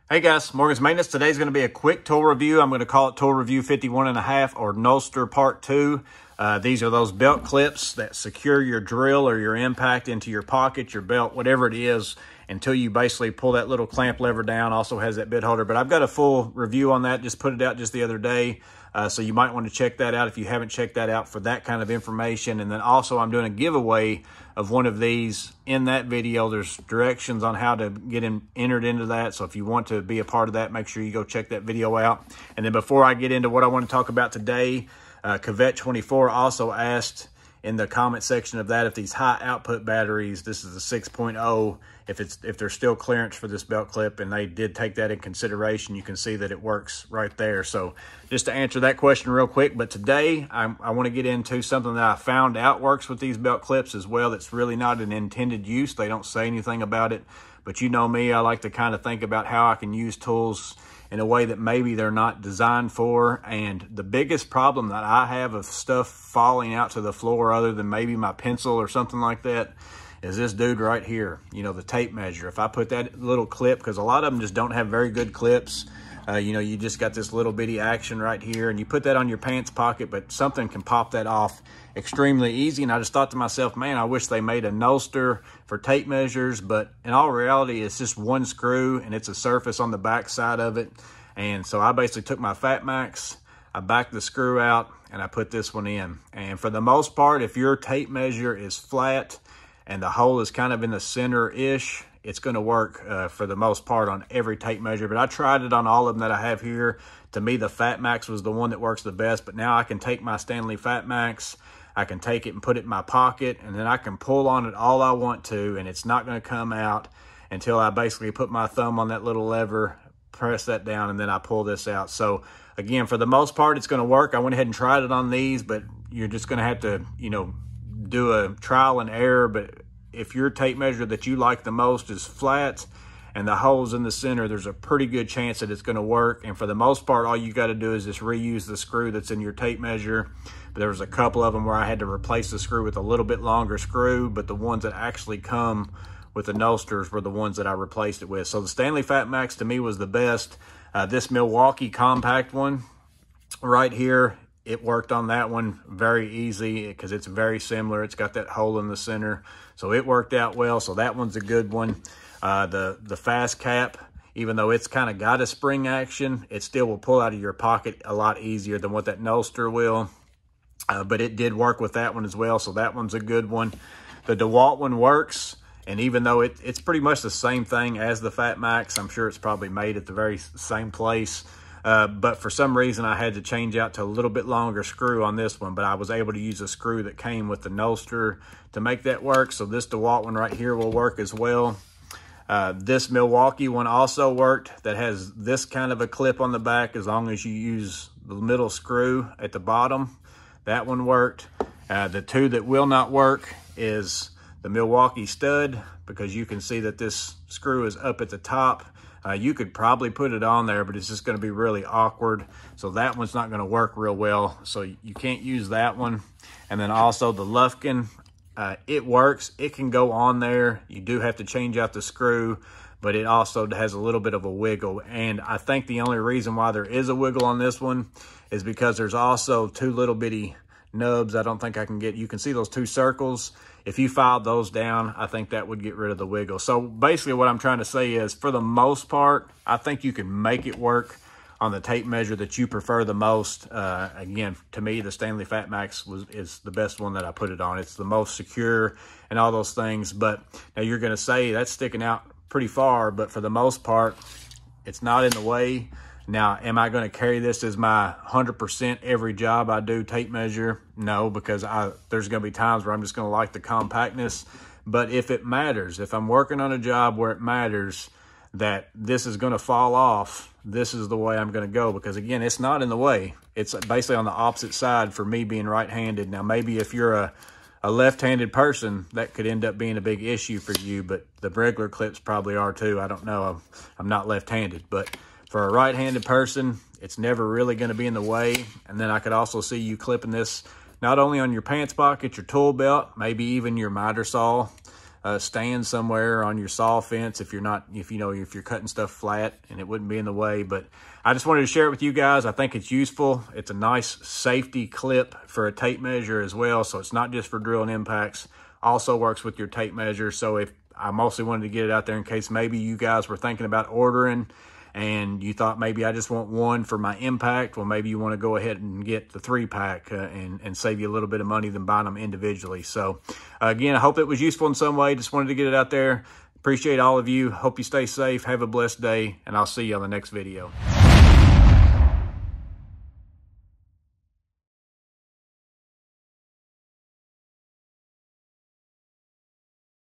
Hey guys, Morgan's Maintenance. Today's going to be a quick tool review. I'm going to call it Tool Review 51.5 or Nohlster Part 2. These are those belt clips that secure your drill or your impact into your pocket, your belt, whatever it is, until you basically pull that little clamp lever down. Also has that bit holder, but I've got a full review on that. Just put it out just the other day. So you might want to check that out if you haven't checked that out for that kind of information. And then also I'm doing a giveaway of one of these in that video. There's directions on how to get entered into that. So if you want to be a part of that, make sure you go check that video out. And then before I get into what I want to talk about today, Cavet24 also asked in the comment section of that if these high output batteries, this is a 6.0, if there's still clearance for this belt clip, and they did take that in consideration. You can see that it works right there. So just to answer that question real quick, but today I want to get into something that I found out works with these belt clips as well. That's really not an intended use. They don't say anything about it, but you know me, I like to kind of think about how I can use tools in a way that maybe they're not designed for. And the biggest problem that I have of stuff falling out to the floor, other than maybe my pencil or something like that, is this dude right here, you know, the tape measure. If I put that little clip, because a lot of them just don't have very good clips, you know, you just got this little bitty action right here, and you put that on your pants pocket, but something can pop that off extremely easy. And I just thought to myself, man, I wish they made a Nohlster for tape measures, but in all reality, it's just one screw and it's a surface on the back side of it. And so I basically took my Fat Max, I backed the screw out, and I put this one in. And for the most part, if your tape measure is flat and the hole is kind of in the center-ish, it's going to work for the most part on every tape measure. But I tried it on all of them that I have here. To me, the Fat Max was the one that works the best. But now I can take my Stanley Fat Max, I can take it and put it in my pocket, and then I can pull on it all I want to, and it's not going to come out until I basically put my thumb on that little lever, press that down, and then I pull this out. So again, for the most part, it's going to work. I went ahead and tried it on these, but you're just going to have to, you know, do a trial and error. But if your tape measure that you like the most is flat and the hole's in the center, there's a pretty good chance that it's going to work. And for the most part, all you got to do is just reuse the screw that's in your tape measure. But there was a couple of them where I had to replace the screw with a little bit longer screw, but the ones that actually come with the Nohlsters were the ones that I replaced it with. So the Stanley Fat Max to me was the best. This Milwaukee compact one right here, it worked on that one very easy because it's very similar. It's got that hole in the center, so it worked out well. So that one's a good one. The Fast Cap, even though it's kind of got a spring action, it still will pull out of your pocket a lot easier than what that Nohlster will. But it did work with that one as well, so that one's a good one. The DeWalt one works, and even though it's pretty much the same thing as the Fat Max, I'm sure it's probably made at the very same place. But for some reason, I had to change out to a little bit longer screw on this one, but I was able to use a screw that came with the Nohlster to make that work. So this DeWalt one right here will work as well. This Milwaukee one also worked, that has this kind of a clip on the back as long as you use the middle screw at the bottom. That one worked. The two that will not work is the Milwaukee stud, because you can see that this screw is up at the top. You could probably put it on there, but it's just going to be really awkward. So that one's not going to work real well. So you can't use that one. And then also the Lufkin, it works. It can go on there. You do have to change out the screw, but it also has a little bit of a wiggle. And I think the only reason why there is a wiggle on this one is because there's also two little bitty nubs. I don't think I can get, you can see those two circles. If you filed those down, I think that would get rid of the wiggle. So basically what I'm trying to say is, for the most part, I think you can make it work on the tape measure that you prefer the most. Again, to me, the Stanley Fat Max is the best one that I put it on. It's the most secure and all those things. But now you're going to say that's sticking out pretty far, but for the most part, it's not in the way. Now, am I going to carry this as my 100% every job I do tape measure? No, because there's going to be times where I'm just going to like the compactness. But if it matters, if I'm working on a job where it matters that this is going to fall off, this is the way I'm going to go. Because again, it's not in the way. It's basically on the opposite side for me being right-handed. Now, maybe if you're a left-handed person, that could end up being a big issue for you, but the regular clips probably are too. I don't know. I'm not left-handed, but for a right-handed person, it's never really going to be in the way. And then I could also see you clipping this not only on your pants pocket, your tool belt, maybe even your miter saw. stand somewhere on your saw fence if you're cutting stuff flat, and it wouldn't be in the way. But I just wanted to share it with you guys. I think it's useful. It's a nice safety clip for a tape measure as well, so it's not just for drilling impacts. Also works with your tape measure. So if I mostly wanted to get it out there in case maybe you guys were thinking about ordering and you thought maybe I just want one for my impact. Well, maybe you want to go ahead and get the 3-pack and save you a little bit of money than buying them individually. So again, I hope it was useful in some way. Just wanted to get it out there. Appreciate all of you. Hope you stay safe. Have a blessed day, and I'll see you on the next video.